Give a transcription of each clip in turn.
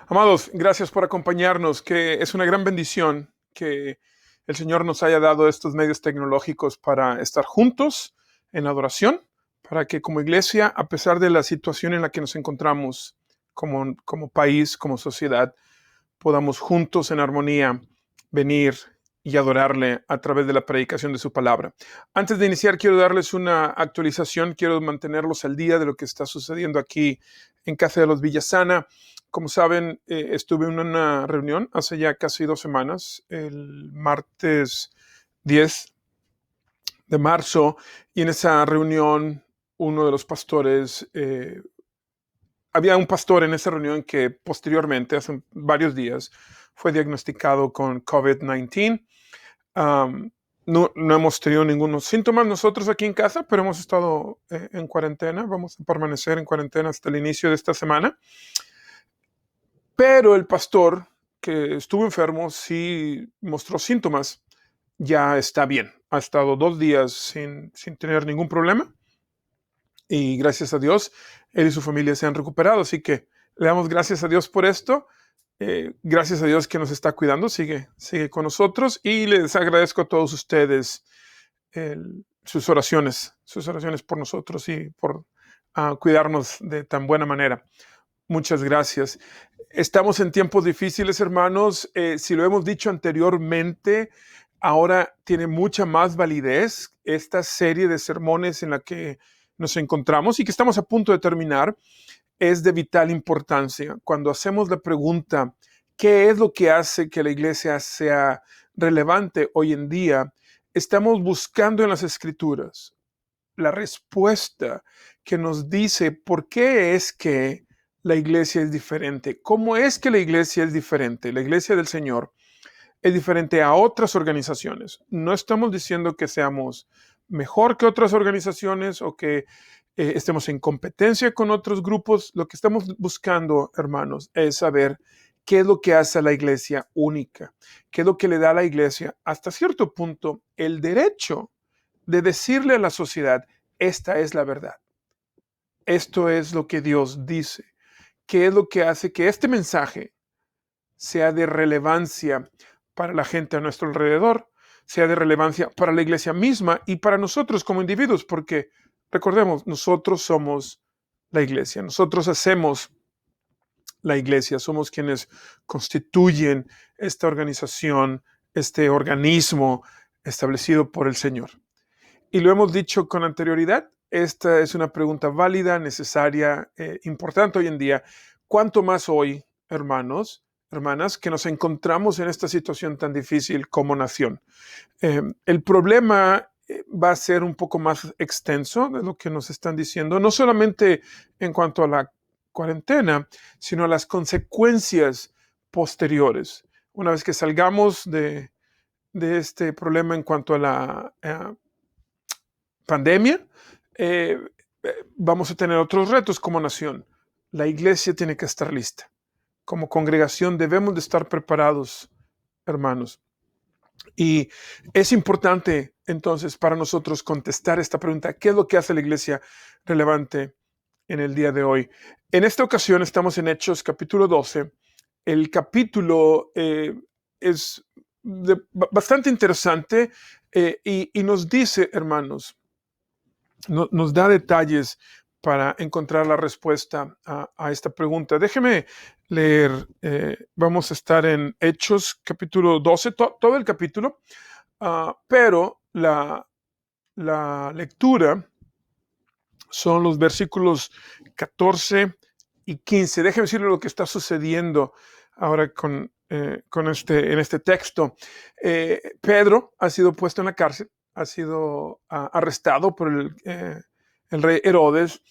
Amados, gracias por acompañarnos, que es una gran bendición que el Señor nos haya dado estos medios tecnológicos para estar juntos en adoración, para que como iglesia, a pesar de la situación en la que nos encontramos como país, como sociedad, podamos juntos en armonía venir y adorarle a través de la predicación de su palabra. Antes de iniciar, quiero darles una actualización, quiero mantenerlos al día de lo que está sucediendo aquí en Casa de los Villasana. Como saben, estuve en una reunión hace ya casi 2 semanas, el martes 10 de marzo, y en esa reunión uno de los pastores, había un pastor en esa reunión que posteriormente, hace varios días, fue diagnosticado con COVID-19. No hemos tenido ningunos síntomas nosotros aquí en casa, pero hemos estado en cuarentena. Vamos a permanecer en cuarentena hasta el inicio de esta semana. Pero el pastor que estuvo enfermo sí mostró síntomas. Ya está bien. Ha estado 2 días sin tener ningún problema. Y gracias a Dios, él y su familia se han recuperado. Así que le damos gracias a Dios por esto. Gracias a Dios que nos está cuidando, sigue con nosotros, y les agradezco a todos ustedes sus oraciones por nosotros y por cuidarnos de tan buena manera. Muchas gracias. Estamos en tiempos difíciles, hermanos. Si lo hemos dicho anteriormente, ahora tiene mucha más validez esta serie de sermones en la que nos encontramos y que estamos a punto de terminar. Es de vital importancia. Cuando hacemos la pregunta, ¿qué es lo que hace que la iglesia sea relevante hoy en día? Estamos buscando en las Escrituras la respuesta que nos dice por qué es que la iglesia es diferente. ¿Cómo es que la iglesia es diferente? La iglesia del Señor es diferente a otras organizaciones. No estamos diciendo que seamos mejor que otras organizaciones o que estemos en competencia con otros grupos. Lo que estamos buscando, hermanos, es saber qué es lo que hace a la iglesia única, qué es lo que le da a la iglesia, hasta cierto punto, el derecho de decirle a la sociedad, esta es la verdad. Esto es lo que Dios dice. ¿Qué es lo que hace que este mensaje sea de relevancia para la gente a nuestro alrededor, sea de relevancia para la iglesia misma y para nosotros como individuos? Porque recordemos, nosotros somos la iglesia, nosotros hacemos la iglesia, somos quienes constituyen esta organización, este organismo establecido por el Señor. Y lo hemos dicho con anterioridad, esta es una pregunta válida, necesaria, importante hoy en día. ¿Cuánto más hoy, hermanos, hermanas, que nos encontramos en esta situación tan difícil como nación? El problema va a ser un poco más extenso de lo que nos están diciendo, no solamente en cuanto a la cuarentena, sino a las consecuencias posteriores. Una vez que salgamos de este problema en cuanto a la pandemia, vamos a tener otros retos como nación. La iglesia tiene que estar lista. Como congregación debemos de estar preparados, hermanos. Y es importante entonces para nosotros contestar esta pregunta: ¿qué es lo que hace la iglesia relevante en el día de hoy? En esta ocasión estamos en Hechos capítulo 12. El capítulo es bastante interesante y nos dice, hermanos, nos da detalles para encontrar la respuesta a esta pregunta. Déjeme leer, vamos a estar en Hechos capítulo 12, todo el capítulo, pero la lectura son los versículos 14 y 15. Déjeme decirle lo que está sucediendo ahora en este texto. Pedro ha sido puesto en la cárcel, ha sido arrestado por el rey Herodes.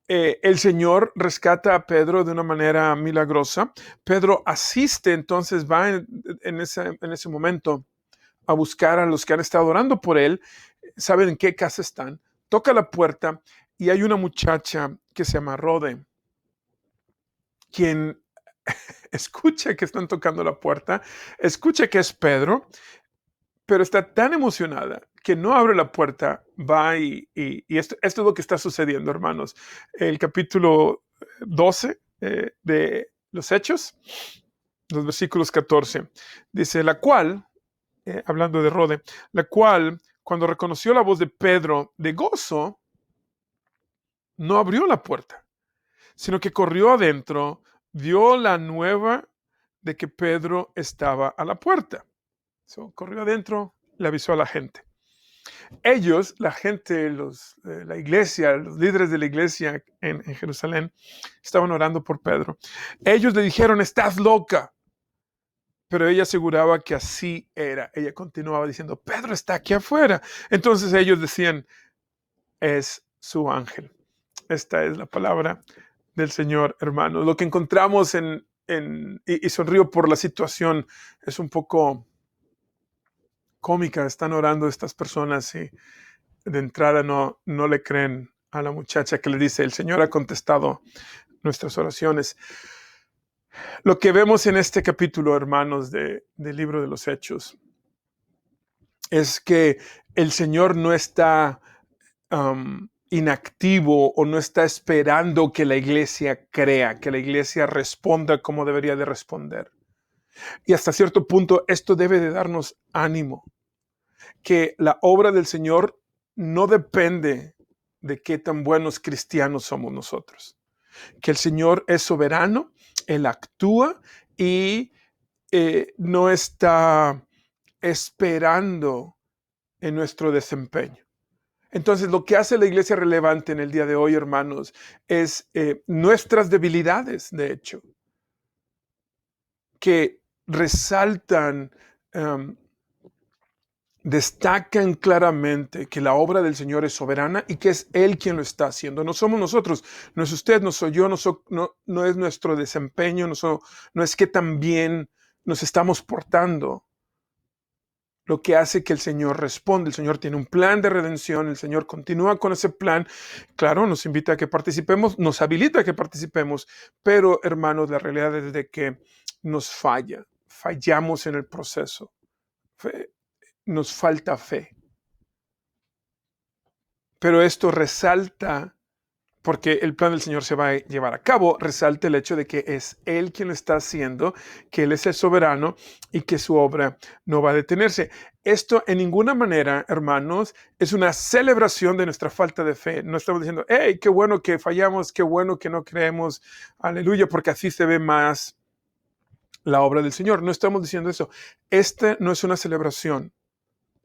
El Señor rescata a Pedro de una manera milagrosa. Pedro asiste, entonces va en ese momento a buscar a los que han estado orando por él. Saben en qué casa están. Toca la puerta y hay una muchacha que se llama Rode, quien escucha que están tocando la puerta, escucha que es Pedro, pero está tan emocionada que no abre la puerta, va y esto es lo que está sucediendo, hermanos. El capítulo 12 de los Hechos, los versículos 14. Dice, la cual, hablando de Rode, la cual, cuando reconoció la voz de Pedro de gozo, no abrió la puerta, sino que corrió adentro, dio la nueva de que Pedro estaba a la puerta. Corrió adentro, le avisó a la gente. Ellos, la gente, la iglesia, los líderes de la iglesia en Jerusalén, estaban orando por Pedro. Ellos le dijeron, estás loca. Pero ella aseguraba que así era. Ella continuaba diciendo, Pedro está aquí afuera. Entonces ellos decían, es su ángel. Esta es la palabra del Señor, hermanos. Lo que encontramos y sonrío por la situación, es un poco cómica. Están orando estas personas y de entrada no le creen a la muchacha que le dice, el Señor ha contestado nuestras oraciones. Lo que vemos en este capítulo, hermanos, del libro de los Hechos, es que el Señor no está inactivo o no está esperando que la iglesia crea, que la iglesia responda como debería de responder. Y hasta cierto punto esto debe de darnos ánimo, que la obra del Señor no depende de qué tan buenos cristianos somos nosotros. Que el Señor es soberano, Él actúa y no está esperando en nuestro desempeño. Entonces, lo que hace la iglesia relevante en el día de hoy, hermanos, es nuestras debilidades, de hecho, que resaltan, destacan claramente que la obra del Señor es soberana y que es Él quien lo está haciendo. No somos nosotros, no es usted, no soy yo, no es nuestro desempeño, no es que también nos estamos portando lo que hace que el Señor responda. El Señor tiene un plan de redención, el Señor continúa con ese plan. Claro, nos invita a que participemos, nos habilita a que participemos, pero hermanos, la realidad es de que nos fallamos en el proceso. Nos falta fe. Pero esto resalta, porque el plan del Señor se va a llevar a cabo, resalta el hecho de que es Él quien lo está haciendo, que Él es el soberano y que su obra no va a detenerse. Esto en ninguna manera, hermanos, es una celebración de nuestra falta de fe. No estamos diciendo, hey, qué bueno que fallamos, qué bueno que no creemos, aleluya, porque así se ve más la obra del Señor. No estamos diciendo eso. Esta no es una celebración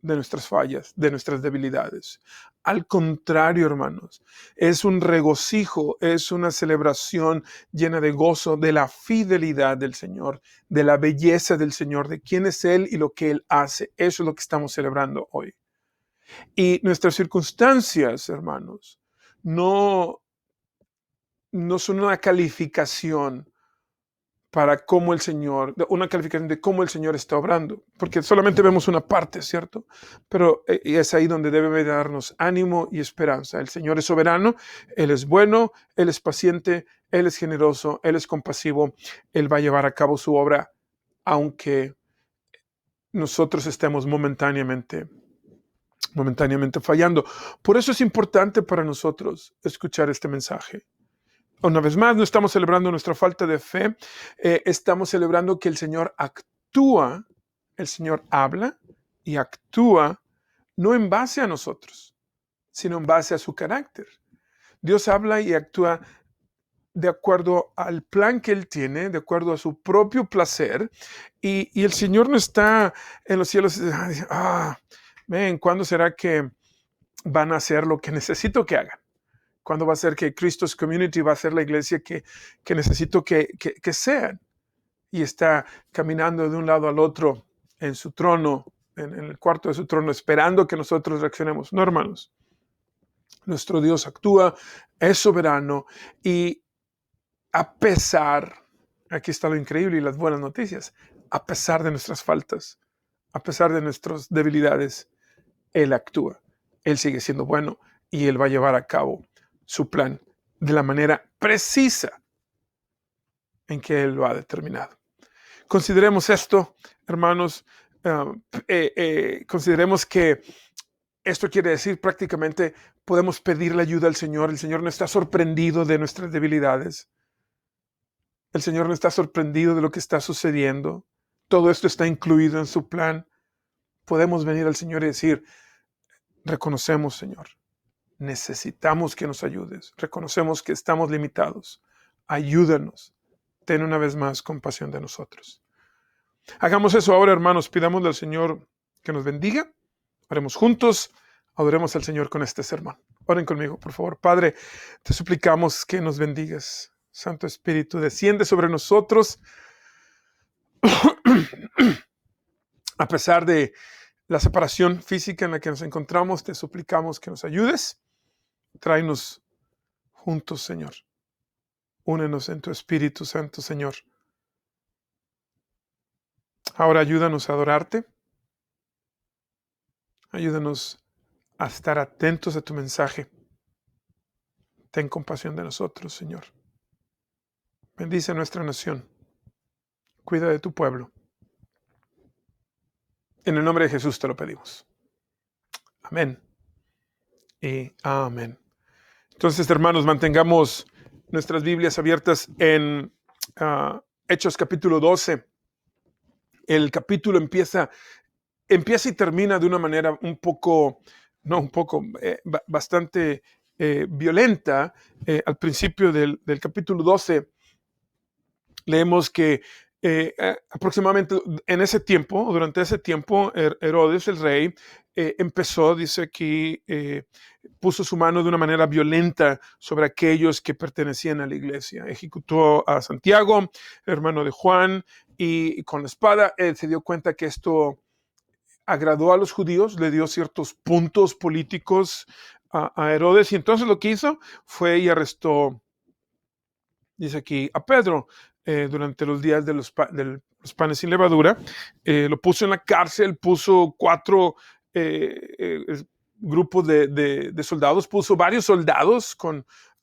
de nuestras fallas, de nuestras debilidades. Al contrario, hermanos, es un regocijo, es una celebración llena de gozo de la fidelidad del Señor, de la belleza del Señor, de quién es Él y lo que Él hace. Eso es lo que estamos celebrando hoy. Y nuestras circunstancias, hermanos, no son una calificación para cómo el Señor, una calificación de cómo el Señor está obrando, porque solamente vemos una parte, ¿cierto? Pero es ahí donde debe darnos ánimo y esperanza. El Señor es soberano, Él es bueno, Él es paciente, Él es generoso, Él es compasivo, Él va a llevar a cabo su obra, aunque nosotros estemos momentáneamente fallando. Por eso es importante para nosotros escuchar este mensaje. Una vez más, no estamos celebrando nuestra falta de fe, estamos celebrando que el Señor actúa, el Señor habla y actúa no en base a nosotros, sino en base a su carácter. Dios habla y actúa de acuerdo al plan que Él tiene, de acuerdo a su propio placer, y el Señor no está en los cielos, ¿cuándo será que van a hacer lo que necesito que hagan? ¿Cuándo va a ser que Christos Community va a ser la iglesia que necesito que sean? Y está caminando de un lado al otro en su trono, en el cuarto de su trono, esperando que nosotros reaccionemos. No, hermanos. Nuestro Dios actúa, es soberano y a pesar, aquí está lo increíble y las buenas noticias, a pesar de nuestras faltas, a pesar de nuestras debilidades, Él actúa. Él sigue siendo bueno y Él va a llevar a cabo su plan de la manera precisa en que Él lo ha determinado. Consideremos esto, hermanos, consideremos que esto quiere decir prácticamente podemos pedirle ayuda al Señor. El Señor no está sorprendido de nuestras debilidades. El Señor no está sorprendido de lo que está sucediendo. Todo esto está incluido en su plan. Podemos venir al Señor y decir, reconocemos, Señor, necesitamos que nos ayudes. Reconocemos que estamos limitados. Ayúdanos. Ten una vez más compasión de nosotros. Hagamos eso ahora, hermanos. Pidámosle al Señor que nos bendiga. Oremos juntos. Adoremos al Señor con este sermón. Oren conmigo, por favor. Padre, te suplicamos que nos bendigas. Santo Espíritu, desciende sobre nosotros. A pesar de la separación física en la que nos encontramos, te suplicamos que nos ayudes. Tráenos juntos, Señor. Únenos en tu Espíritu Santo, Señor. Ahora ayúdanos a adorarte. Ayúdanos a estar atentos a tu mensaje. Ten compasión de nosotros, Señor. Bendice a nuestra nación. Cuida de tu pueblo. En el nombre de Jesús te lo pedimos. Amén y amén. Entonces, hermanos, mantengamos nuestras Biblias abiertas en Hechos capítulo 12. El capítulo empieza y termina de una manera bastante violenta. Al principio del capítulo 12 leemos que aproximadamente en ese tiempo, durante ese tiempo, Herodes, el rey, empezó, dice aquí, puso su mano de una manera violenta sobre aquellos que pertenecían a la iglesia. Ejecutó a Santiago, hermano de Juan, y con la espada él se dio cuenta que esto agradó a los judíos, le dio ciertos puntos políticos a Herodes, y entonces lo que hizo fue y arrestó, dice aquí, a Pedro durante los días de los panes sin levadura. Lo puso en la cárcel, puso 4 grupos de soldados, puso varios soldados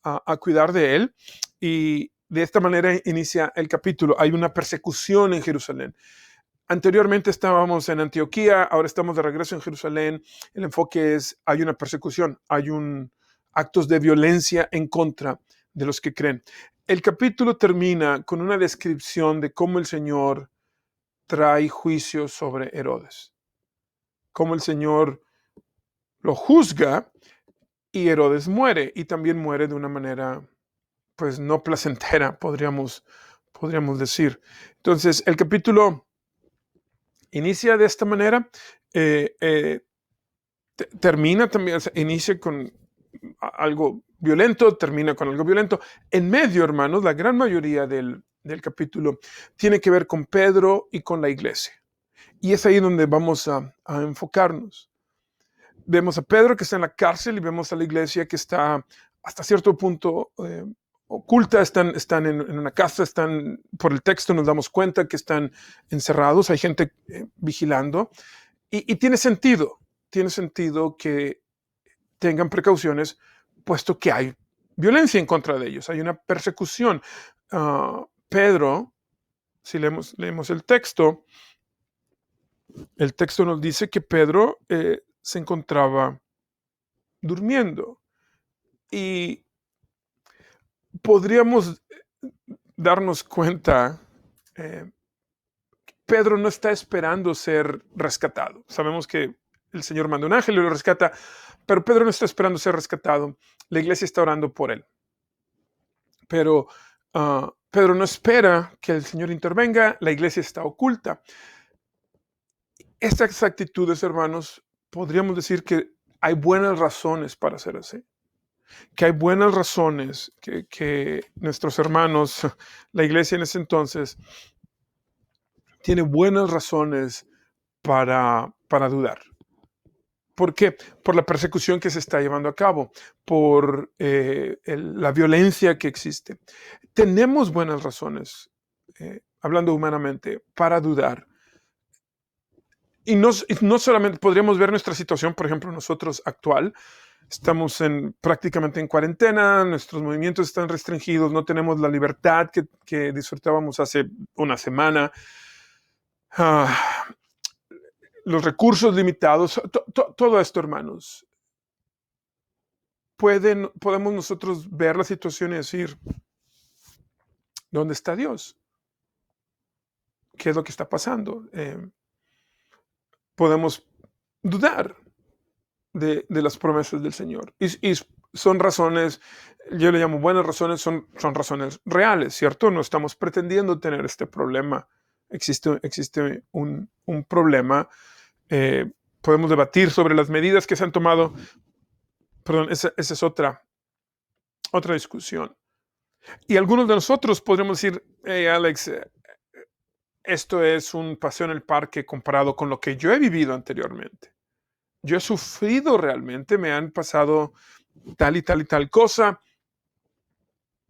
a cuidar de él, y de esta manera inicia el capítulo. Hay una persecución en Jerusalén. Anteriormente estábamos en Antioquía, ahora estamos de regreso en Jerusalén. El enfoque es, hay una persecución, hay actos de violencia en contra de los que creen. El capítulo termina con una descripción de cómo el Señor trae juicio sobre Herodes. Cómo el Señor lo juzga y Herodes muere, y también muere de una manera, pues, no placentera, podríamos decir. Entonces, el capítulo inicia de esta manera, termina también, o sea, inicia con algo violento, termina con algo violento. En medio, hermanos, la gran mayoría del capítulo tiene que ver con Pedro y con la iglesia. Y es ahí donde vamos a enfocarnos. Vemos a Pedro que está en la cárcel y vemos a la iglesia que está hasta cierto punto oculta, están en una casa, por el texto nos damos cuenta que están encerrados, hay gente vigilando, y tiene sentido que tengan precauciones, puesto que hay violencia en contra de ellos, hay una persecución. Pedro, si leemos el texto nos dice que Pedro se encontraba durmiendo, y podríamos darnos cuenta, Pedro no está esperando ser rescatado. Sabemos que el Señor manda un ángel y lo rescata, pero Pedro no está esperando ser rescatado. La iglesia está orando por él. Pero Pedro no espera que el Señor intervenga, la iglesia está oculta. Estas actitudes, hermanos, podríamos decir que hay buenas razones para hacer así. Que hay buenas razones que nuestros hermanos, la iglesia en ese entonces, tiene buenas razones para dudar. ¿Por qué? Por la persecución que se está llevando a cabo, por la violencia que existe. Tenemos buenas razones, hablando humanamente, para dudar. Y no solamente podríamos ver nuestra situación, por ejemplo, nosotros actual, estamos prácticamente en cuarentena, nuestros movimientos están restringidos, no tenemos la libertad que disfrutábamos hace una semana. Los recursos limitados, todo esto, hermanos. Podemos nosotros ver la situación y decir, ¿Dónde está Dios? ¿Qué es lo que está pasando? Podemos dudar de las promesas del Señor. Y son razones, yo le llamo buenas razones, son razones reales, ¿cierto? No estamos pretendiendo tener este problema. Existe un problema. Podemos debatir sobre las medidas que se han tomado. Perdón, esa es otra discusión. Y algunos de nosotros podríamos decir, hey, Alex, esto es un paseo en el parque comparado con lo que yo he vivido anteriormente. Yo he sufrido realmente, me han pasado tal y tal y tal cosa.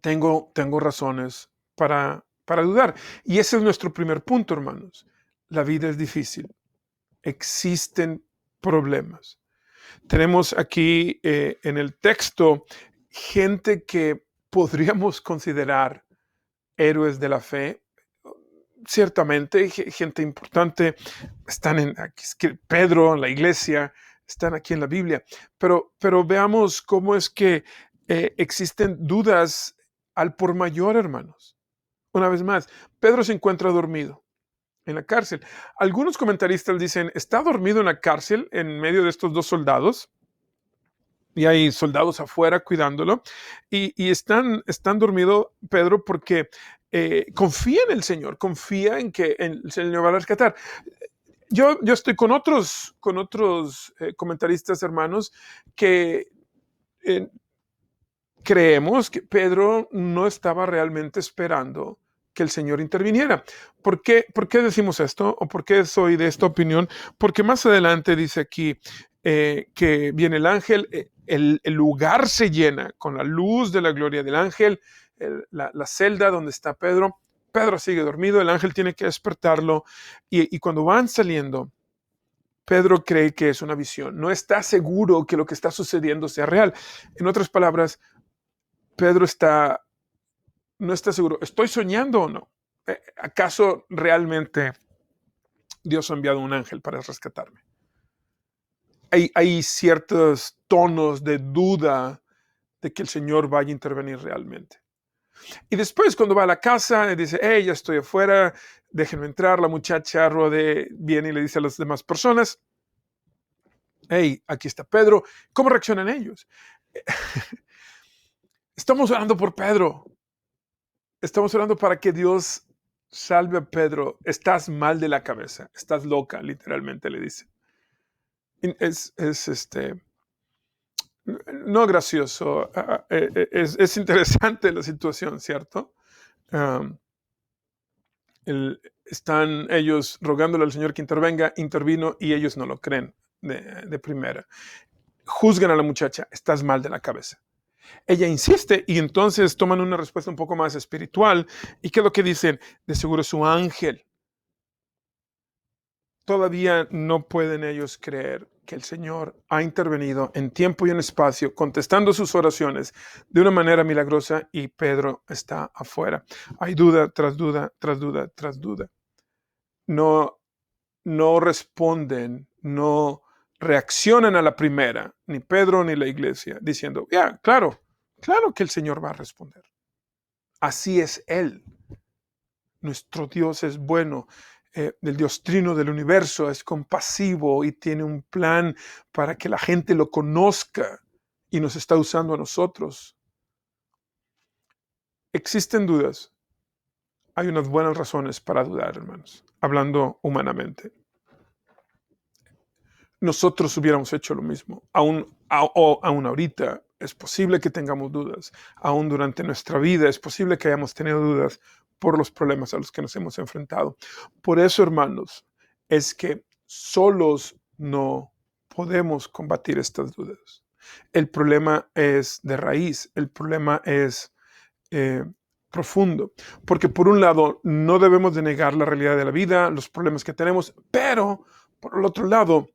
Tengo razones para dudar. Y ese es nuestro primer punto, hermanos. La vida es difícil. Existen problemas. Tenemos aquí en el texto gente que podríamos considerar héroes de la fe. Ciertamente, gente importante, están aquí, Pedro, en la iglesia, están aquí en la Biblia, pero veamos cómo es que existen dudas al por mayor, hermanos. Una vez más, Pedro se encuentra dormido en la cárcel. Algunos comentaristas dicen, está dormido en la cárcel en medio de estos dos soldados, y hay soldados afuera cuidándolo, y están dormido Pedro porque confía en el Señor, confía en que el Señor va a rescatar. Yo estoy con otros comentaristas, hermanos, que creemos que Pedro no estaba realmente esperando que el Señor interviniera. ¿Por qué decimos esto? ¿O por qué soy de esta opinión? Porque más adelante dice aquí que viene el ángel, el lugar se llena con la luz de la gloria del ángel, la celda donde está Pedro. Pedro sigue dormido, el ángel tiene que despertarlo, y cuando van saliendo, Pedro cree que es una visión. No está seguro que lo que está sucediendo sea real. En otras palabras, Pedro no está seguro. ¿Estoy soñando o no? ¿Acaso realmente Dios ha enviado un ángel para rescatarme? Hay ciertos tonos de duda de que el Señor vaya a intervenir realmente. Y después, cuando va a la casa, dice, hey, ya estoy afuera, déjenme entrar. La muchacha viene y le dice a las demás personas, hey, aquí está Pedro. ¿Cómo reaccionan ellos? Estamos orando por Pedro. Estamos orando para que Dios salve a Pedro. Estás mal de la cabeza. Estás loca, literalmente le dice. Es no gracioso. Es interesante la situación, ¿cierto? Están ellos rogándole al Señor que intervino y ellos no lo creen de primera. Juzgan a la muchacha. Estás mal de la cabeza. Ella insiste y entonces toman una respuesta un poco más espiritual. ¿Y qué es lo que dicen? De seguro es su ángel. Todavía no pueden ellos creer que el Señor ha intervenido en tiempo y en espacio, contestando sus oraciones de una manera milagrosa, y Pedro está afuera. Hay duda tras duda, tras duda, tras duda. No responden, no reaccionan a la primera, ni Pedro ni la iglesia, diciendo, ya, claro que el Señor va a responder. Así es Él. Nuestro Dios es bueno. El Dios trino del universo es compasivo y tiene un plan para que la gente lo conozca, y nos está usando a nosotros. Existen dudas. Hay unas buenas razones para dudar, hermanos, hablando humanamente. Nosotros hubiéramos hecho lo mismo. Aún ahorita es posible que tengamos dudas. Aún durante nuestra vida es posible que hayamos tenido dudas por los problemas a los que nos hemos enfrentado. Por eso, hermanos, es que solos no podemos combatir estas dudas. El problema es de raíz, el problema es profundo, porque por un lado no debemos de negar la realidad de la vida, los problemas que tenemos, pero por el otro lado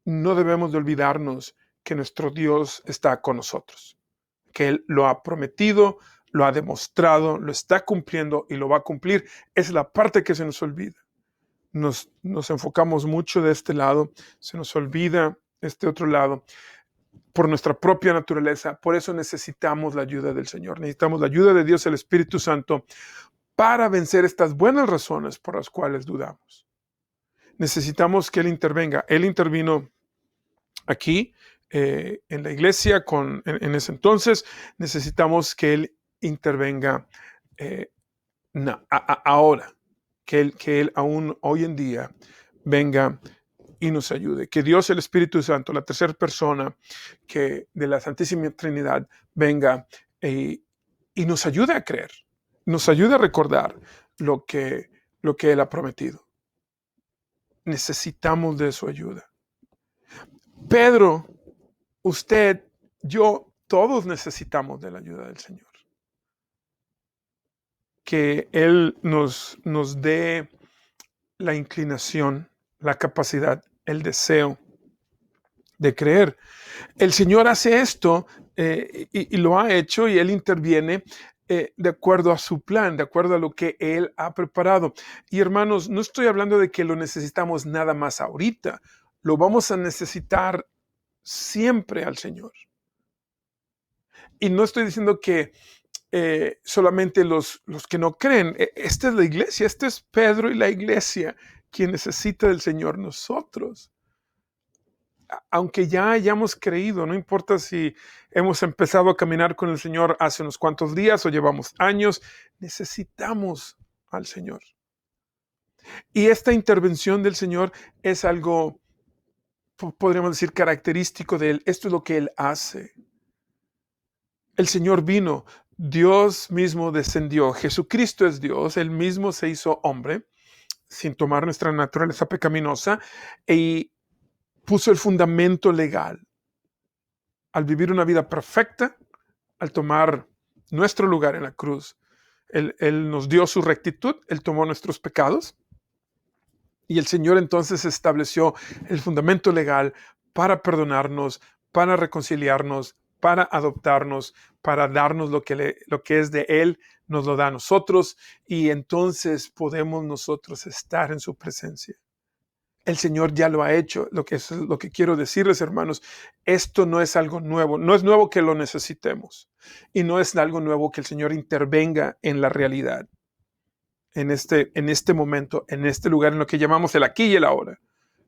no debemos de olvidarnos que nuestro Dios está con nosotros, que Él lo ha prometido, lo ha demostrado, lo está cumpliendo y lo va a cumplir. Es la parte que se nos olvida. Nos enfocamos mucho de este lado, se nos olvida este otro lado por nuestra propia naturaleza. Por eso necesitamos la ayuda del Señor, necesitamos la ayuda de Dios, el Espíritu Santo, para vencer estas buenas razones por las cuales dudamos. Necesitamos que Él intervenga. Él intervino aquí en la iglesia en ese entonces. Necesitamos que Él intervenga ahora, que él aún hoy en día venga y nos ayude. Que Dios, el Espíritu Santo, la tercera persona de la Santísima Trinidad, venga y nos ayude a creer, nos ayude a recordar lo que Él ha prometido. Necesitamos de su ayuda. Pedro, usted, yo, todos necesitamos de la ayuda del Señor. Que Él nos dé la inclinación, la capacidad, el deseo de creer. El Señor hace esto y lo ha hecho, y Él interviene de acuerdo a su plan, de acuerdo a lo que Él ha preparado. Y hermanos, no estoy hablando de que lo necesitamos nada más ahorita, lo vamos a necesitar siempre al Señor. Y no estoy diciendo que solamente los que no creen. Esta es la iglesia, este es Pedro y la iglesia quien necesita del Señor. Nosotros, aunque ya hayamos creído, no importa si hemos empezado a caminar con el Señor hace unos cuantos días o llevamos años, necesitamos al Señor. Y esta intervención del Señor es algo, podríamos decir, característico de Él. Esto es lo que Él hace. El Señor vino, Dios mismo descendió, Jesucristo es Dios, Él mismo se hizo hombre, sin tomar nuestra naturaleza pecaminosa, y puso el fundamento legal. Al vivir una vida perfecta, al tomar nuestro lugar en la cruz, Él nos dio su rectitud, Él tomó nuestros pecados, y el Señor entonces estableció el fundamento legal para perdonarnos, para reconciliarnos, para adoptarnos, para darnos lo que es de Él, nos lo da a nosotros, y entonces podemos nosotros estar en su presencia. El Señor ya lo ha hecho. Lo que quiero decirles, hermanos, esto no es algo nuevo. No es nuevo que lo necesitemos, y no es algo nuevo que el Señor intervenga en la realidad, en este momento, en este lugar, en lo que llamamos el aquí y el ahora.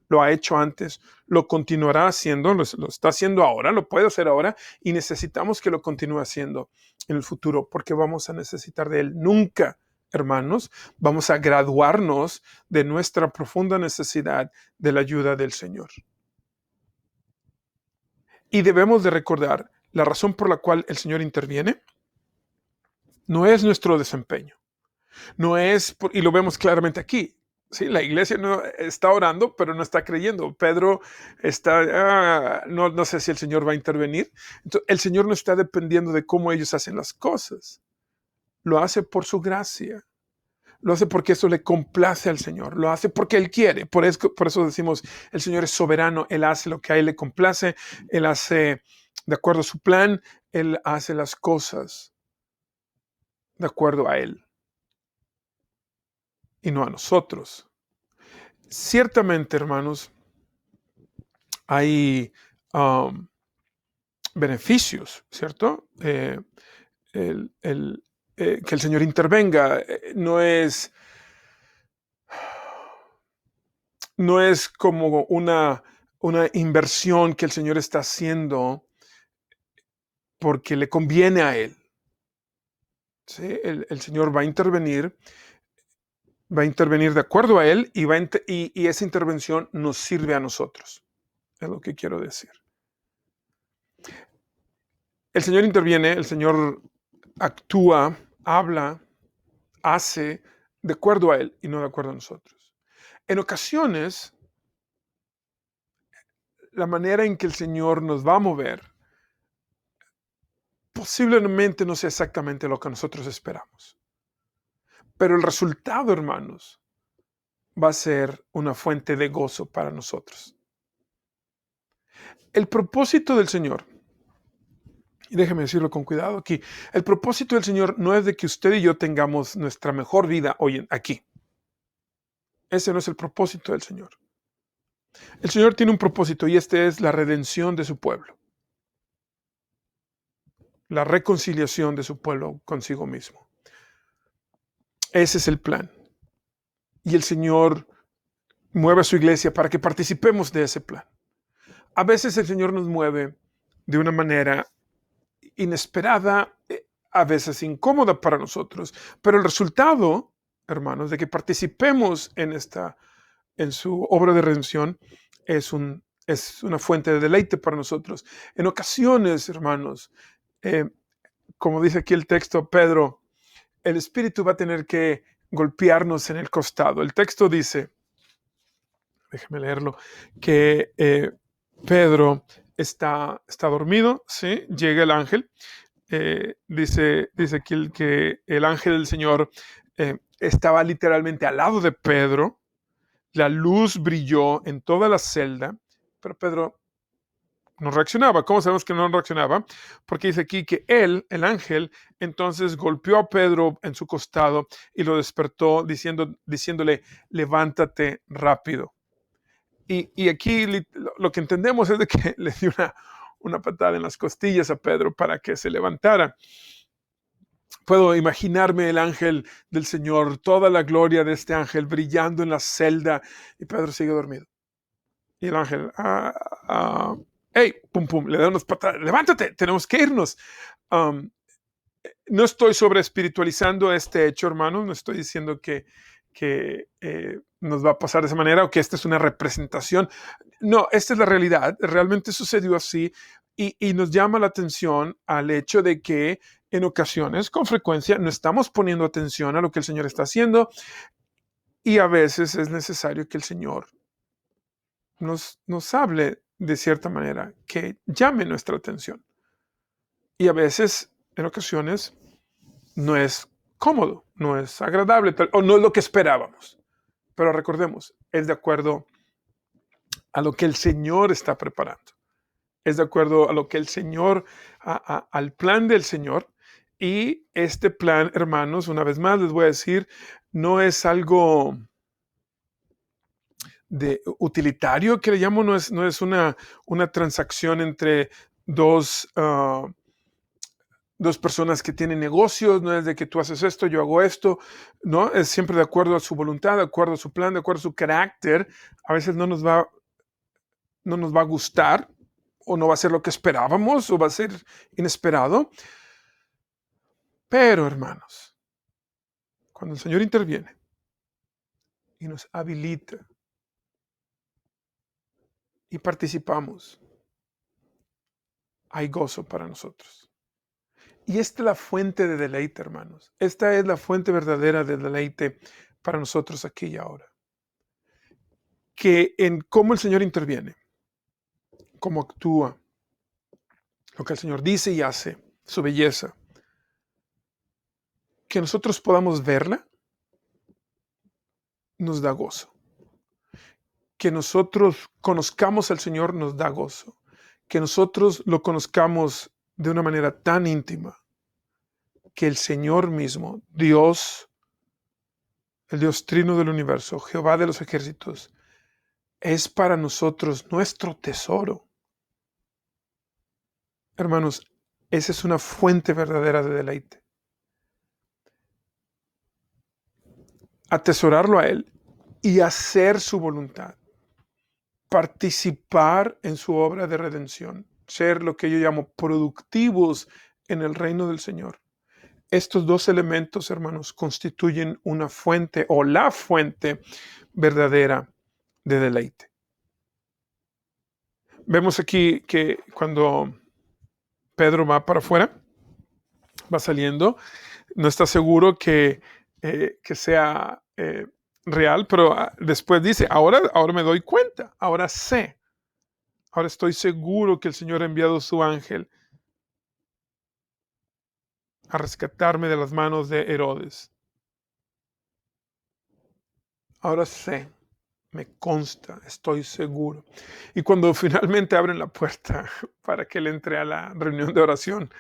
Lo ha hecho antes, lo continuará haciendo, lo está haciendo ahora, lo puede hacer ahora, y necesitamos que lo continúe haciendo en el futuro, porque vamos a necesitar de Él. Nunca, hermanos, vamos a graduarnos de nuestra profunda necesidad de la ayuda del Señor. Y debemos de recordar, la razón por la cual el Señor interviene no es nuestro desempeño, no es, y lo vemos claramente aquí. Sí, la iglesia no está orando, pero no está creyendo. Pedro está, no sé si el Señor va a intervenir. Entonces, el Señor no está dependiendo de cómo ellos hacen las cosas. Lo hace por su gracia. Lo hace porque eso le complace al Señor. Lo hace porque Él quiere. Por eso decimos, el Señor es soberano. Él hace lo que a Él le complace. Él hace de acuerdo a su plan. Él hace las cosas de acuerdo a Él y no a nosotros. Ciertamente, hermanos, hay beneficios, ¿cierto? Que el Señor intervenga no es como una inversión que el Señor está haciendo porque le conviene a Él. ¿Sí? El Señor va a intervenir de acuerdo a Él, y esa intervención nos sirve a nosotros. Es lo que quiero decir. El Señor interviene, el Señor actúa, habla, hace de acuerdo a Él y no de acuerdo a nosotros. En ocasiones, la manera en que el Señor nos va a mover posiblemente no sea exactamente lo que nosotros esperamos. Pero el resultado, hermanos, va a ser una fuente de gozo para nosotros. El propósito del Señor, y déjeme decirlo con cuidado aquí, el propósito del Señor no es de que usted y yo tengamos nuestra mejor vida hoy aquí. Ese no es el propósito del Señor. El Señor tiene un propósito, y este es la redención de su pueblo. La reconciliación de su pueblo consigo mismo. Ese es el plan. Y el Señor mueve a su iglesia para que participemos de ese plan. A veces el Señor nos mueve de una manera inesperada, a veces incómoda para nosotros, pero el resultado, hermanos, de que participemos en su obra de redención es una fuente de deleite para nosotros. En ocasiones, hermanos, eh, como dice aquí el texto, Pedro, el Espíritu va a tener que golpearnos en el costado. El texto dice, déjeme leerlo, que Pedro está dormido, ¿sí? Llega el ángel, dice aquí que el ángel del Señor estaba literalmente al lado de Pedro, la luz brilló en toda la celda, pero Pedro no reaccionaba. ¿Cómo sabemos que no reaccionaba? Porque dice aquí que él, el ángel, entonces golpeó a Pedro en su costado y lo despertó diciéndole, levántate rápido. Y aquí lo que entendemos es de que le dio una patada en las costillas a Pedro para que se levantara. Puedo imaginarme el ángel del Señor, toda la gloria de este ángel brillando en la celda y Pedro sigue dormido. Y el ángel, hey, pum, pum, le da unas patadas, levántate, tenemos que irnos. Um, no estoy sobre espiritualizando este hecho, hermano, no estoy diciendo que nos va a pasar de esa manera o que esta es una representación. No, esta es la realidad, realmente sucedió así y nos llama la atención al hecho de que en ocasiones, con frecuencia, no estamos poniendo atención a lo que el Señor está haciendo y a veces es necesario que el Señor nos hable de cierta manera, que llame nuestra atención. Y a veces, en ocasiones, no es cómodo, no es agradable o no es lo que esperábamos. Pero recordemos, es de acuerdo a lo que el Señor está preparando. Es de acuerdo a lo que el Señor, al plan del Señor. Y este plan, hermanos, una vez más les voy a decir, no es algo de utilitario que le llamo, no es una transacción entre dos, dos personas que tienen negocios, no es de que tú haces esto, yo hago esto, no, es siempre de acuerdo a su voluntad, de acuerdo a su plan, de acuerdo a su carácter. A veces no nos va a gustar o no va a ser lo que esperábamos o va a ser inesperado. Pero, hermanos, cuando el Señor interviene y nos habilita y participamos, hay gozo para nosotros. Y esta es la fuente de deleite, hermanos. Esta es la fuente verdadera de deleite para nosotros aquí y ahora. Que en cómo el Señor interviene, cómo actúa, lo que el Señor dice y hace, su belleza, que nosotros podamos verla, nos da gozo. Que nosotros conozcamos al Señor nos da gozo. Que nosotros lo conozcamos de una manera tan íntima que el Señor mismo, Dios, el Dios trino del universo, Jehová de los ejércitos, es para nosotros nuestro tesoro. Hermanos, esa es una fuente verdadera de deleite. Atesorarlo a Él y hacer su voluntad. Participar en su obra de redención. Ser lo que yo llamo productivos en el reino del Señor. Estos dos elementos, hermanos, constituyen una fuente o la fuente verdadera de deleite. Vemos aquí que cuando Pedro va para afuera, va saliendo, no está seguro que sea real, pero después dice, ahora me doy cuenta, ahora sé, ahora estoy seguro que el Señor ha enviado su ángel a rescatarme de las manos de Herodes. Ahora sé, me consta, estoy seguro. Y cuando finalmente abren la puerta para que él entre a la reunión de oración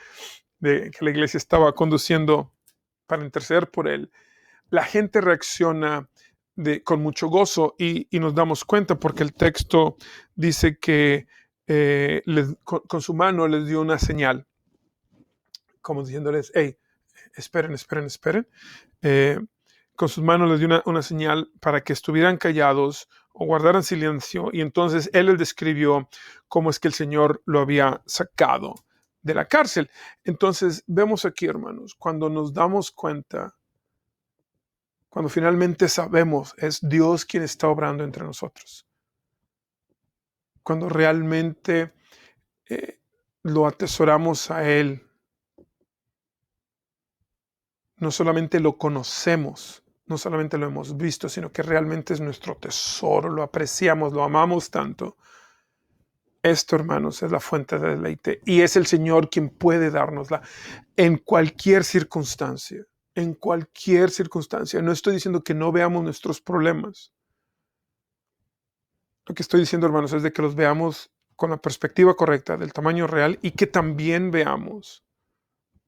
que la iglesia estaba conduciendo para interceder por él, la gente reacciona con mucho gozo y nos damos cuenta porque el texto dice que con su mano les dio una señal, como diciéndoles, hey, esperen. con sus manos les dio una señal para que estuvieran callados o guardaran silencio, y entonces él les describió cómo es que el Señor lo había sacado de la cárcel. Entonces vemos aquí, hermanos, cuando nos damos cuenta, cuando finalmente sabemos, es Dios quien está obrando entre nosotros. Cuando realmente lo atesoramos a Él, no solamente lo conocemos, no solamente lo hemos visto, sino que realmente es nuestro tesoro, lo apreciamos, lo amamos tanto. Esto, hermanos, es la fuente de deleite y es el Señor quien puede dárnosla en cualquier circunstancia, en cualquier circunstancia. No estoy diciendo que no veamos nuestros problemas. Lo que estoy diciendo, hermanos, es de que los veamos con la perspectiva correcta del tamaño real y que también veamos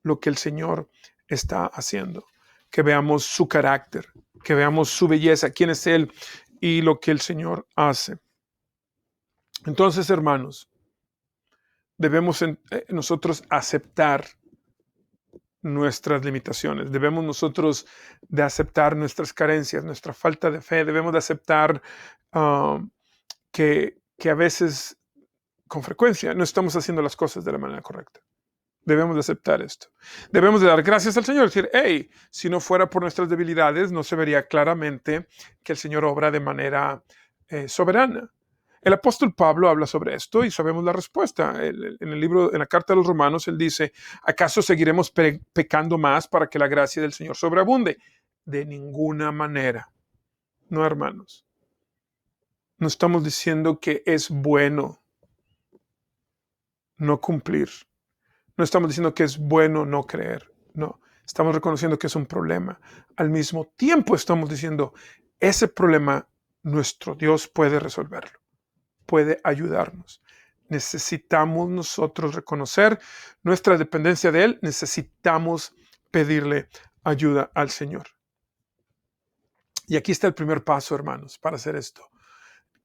lo que el Señor está haciendo, que veamos su carácter, que veamos su belleza, quién es Él y lo que el Señor hace. Entonces, hermanos, debemos nosotros aceptar nuestras limitaciones, debemos nosotros de aceptar nuestras carencias, nuestra falta de fe, debemos de aceptar que a veces, con frecuencia, no estamos haciendo las cosas de la manera correcta. Debemos de aceptar esto. Debemos de dar gracias al Señor. Decir, hey, si no fuera por nuestras debilidades, no se vería claramente que el Señor obra de manera soberana. El apóstol Pablo habla sobre esto y sabemos la respuesta. En el libro, en la carta a los Romanos, él dice, ¿acaso seguiremos pecando más para que la gracia del Señor sobreabunde? De ninguna manera. No, hermanos. No estamos diciendo que es bueno no cumplir. No estamos diciendo que es bueno no creer. No, estamos reconociendo que es un problema. Al mismo tiempo estamos diciendo, ese problema nuestro Dios puede resolverlo, puede ayudarnos. Necesitamos nosotros reconocer nuestra dependencia de Él. Necesitamos pedirle ayuda al Señor. Y aquí está el primer paso, hermanos, para hacer esto.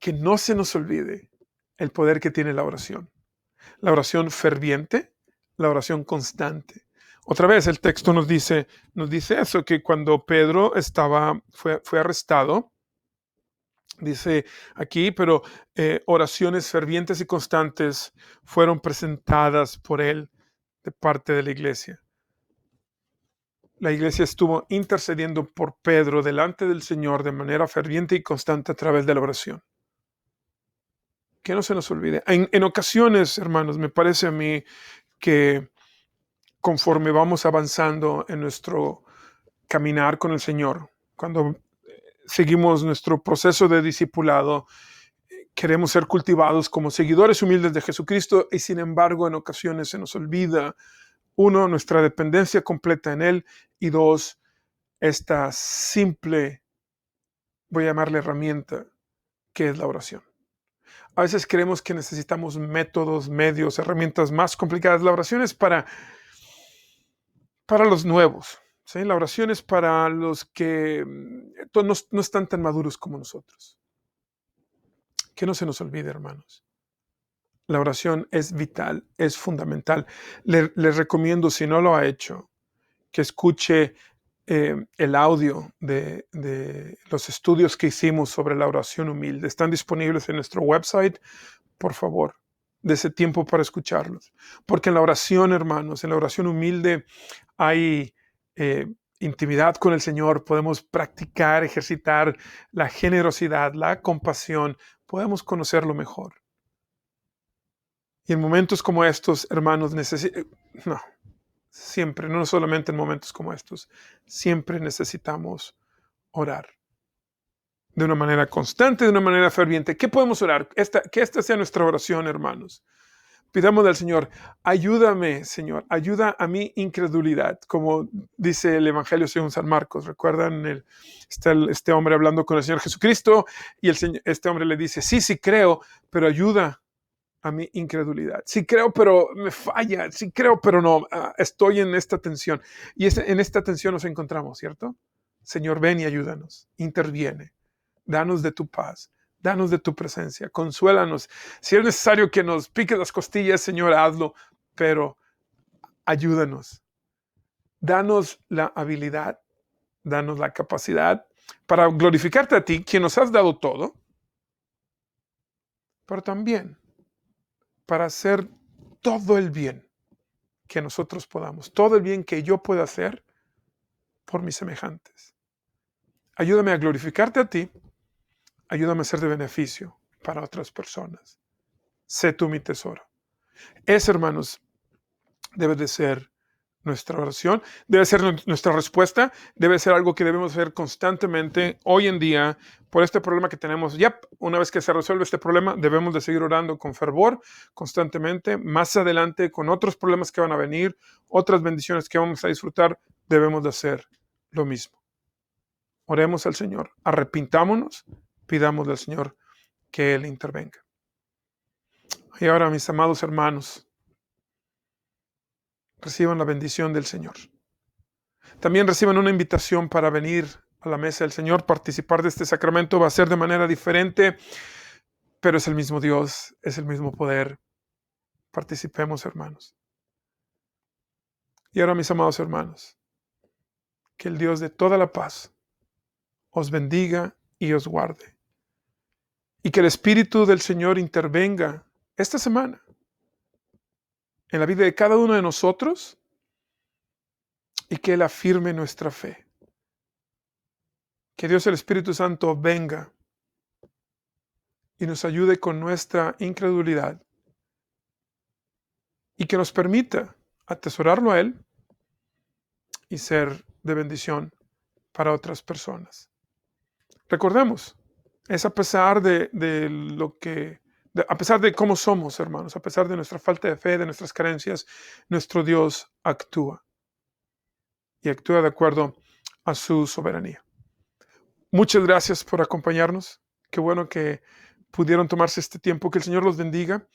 Que no se nos olvide el poder que tiene la oración. La oración ferviente, la oración constante. Otra vez el texto nos dice eso, que cuando Pedro fue arrestado, dice aquí, pero oraciones fervientes y constantes fueron presentadas por él de parte de la iglesia. La iglesia estuvo intercediendo por Pedro delante del Señor de manera ferviente y constante a través de la oración. Que no se nos olvide. En ocasiones, hermanos, me parece a mí que conforme vamos avanzando en nuestro caminar con el Señor, cuando seguimos nuestro proceso de discipulado, queremos ser cultivados como seguidores humildes de Jesucristo y sin embargo en ocasiones se nos olvida, uno, nuestra dependencia completa en Él y dos, esta simple, voy a llamarle herramienta, que es la oración. A veces creemos que necesitamos métodos, medios, herramientas más complicadas. La oración es para los nuevos. ¿Sí? La oración es para los que no están tan maduros como nosotros. Que no se nos olvide, hermanos. La oración es vital, es fundamental. Les recomiendo, si no lo ha hecho, que escuche el audio de los estudios que hicimos sobre la oración humilde. Están disponibles en nuestro website. Por favor, dése tiempo para escucharlos. Porque en la oración, hermanos, en la oración humilde hay intimidad con el Señor. Podemos practicar, ejercitar la generosidad, la compasión. Podemos conocerlo mejor. Y en momentos como estos, hermanos, siempre, no solamente en momentos como estos, siempre necesitamos orar. De una manera constante, de una manera ferviente. ¿Qué podemos orar? Que esta sea nuestra oración, hermanos. Pidamos al Señor, ayúdame, Señor, ayuda a mi incredulidad, como dice el Evangelio según San Marcos. ¿Recuerdan? Este hombre hablando con el Señor Jesucristo y este hombre le dice, sí creo, pero ayuda a mi incredulidad. Sí creo, pero me falla. Sí creo, pero no. Estoy en esta tensión. Y en esta tensión nos encontramos, ¿cierto? Señor, ven y ayúdanos. Interviene. Danos de tu paz. Danos de tu presencia. Consuélanos. Si es necesario que nos piques las costillas, Señor, hazlo. Pero ayúdanos. Danos la habilidad Danos la capacidad para glorificarte a ti, quien nos has dado todo, pero también para hacer todo el bien que nosotros podamos, todo el bien que yo pueda hacer por mis semejantes. Ayúdame a glorificarte a ti, ayúdame a ser de beneficio para otras personas. Sé tú mi tesoro. Ese, hermanos, debe de ser nuestra oración, debe ser nuestra respuesta, debe ser algo que debemos hacer constantemente hoy en día por este problema que tenemos. Ya una vez que se resuelve este problema, debemos de seguir orando con fervor constantemente. Más adelante, con otros problemas que van a venir, otras bendiciones que vamos a disfrutar, debemos de hacer lo mismo. Oremos al Señor, arrepintámonos, pidámosle al Señor que Él intervenga. Y ahora, mis amados hermanos, reciban la bendición del Señor. También reciban una invitación para venir a la mesa del Señor, participar de este sacramento. Va a ser de manera diferente, pero es el mismo Dios, es el mismo poder. Participemos, hermanos. Y ahora, mis amados hermanos, que el Dios de toda la paz os bendiga y os guarde. Y que el Espíritu del Señor intervenga esta semana en la vida de cada uno de nosotros y que Él afirme nuestra fe. Que Dios el Espíritu Santo venga y nos ayude con nuestra incredulidad y que nos permita atesorarlo a Él y ser de bendición para otras personas. Recordemos, es a pesar a pesar de cómo somos, hermanos, a pesar de nuestra falta de fe, de nuestras carencias, nuestro Dios actúa y actúa de acuerdo a su soberanía. Muchas gracias por acompañarnos. Qué bueno que pudieron tomarse este tiempo. Que el Señor los bendiga.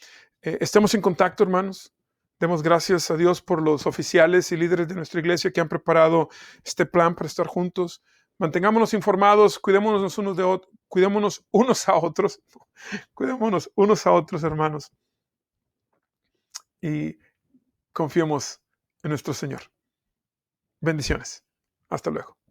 Estemos en contacto, hermanos. Demos gracias a Dios por los oficiales y líderes de nuestra iglesia que han preparado este plan para estar juntos. Mantengámonos informados, cuidémonos unos a otros, cuidémonos unos a otros, hermanos, y confiemos en nuestro Señor. Bendiciones. Hasta luego.